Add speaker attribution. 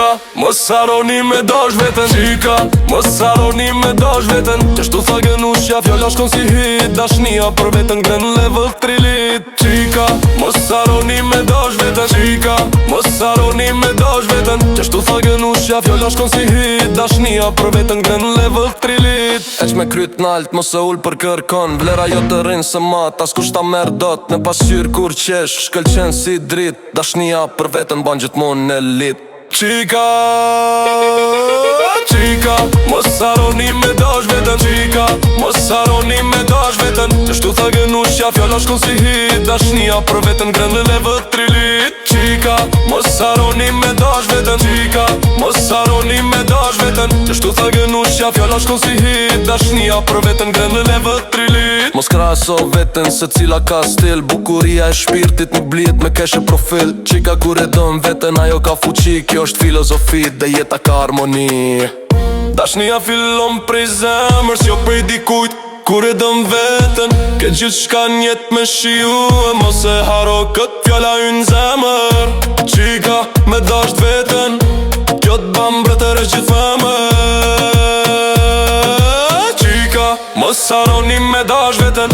Speaker 1: Qika, mos harroni me dash veten. Qika, mos harroni me dash veten. Qashtu tha gënushja, fjalla shkon si hit. Dashnia për veten gren level 3 lit. Qika, mos harroni me dash veten. Qika, mos harroni me dash veten. Qashtu tha gënushja, fjalla shkon si hit. Dashnia për veten gren level 3 lit. Eq me kryt nalt, mos e ull për kërkon. Vlera jo të rinë se mat, as kush ta merr dot. Në pasqyr kur qesh, shkëlqen si drit. Dashnia për veten ban gjithmonë në lit. Qika, qika, mos harroni me dash veten. Qika, mos harroni me dash veten. Qashtu tha gënushja, fjalla shkon si hit. Dashnia për veten gren në level 3 lit. Qika, mos harroni me dash veten. Qika, mos harroni me dash veten. Qashtu tha gënushja, fjalla shkon si hit. Dashnia për veten gren në level 3 lit. Mos krahaso veten se cila ka stil. Bukuria e shpirtit nuk blihet me kesh e profil. Qika kur e don veten ajo ka fuqi. Kjo është filozofi dhe jeta ka harmoni. Dashnia fillon prej zemër, s'jo prej dikujt. Kur e dëm veten, ke gjithë shka njet me shiu. E mos e haro kët fjalla yn zemër. Qika, me dasht veten, kjo t'bam bretër e gjithë femër. Qika, mos harroni me dash veten.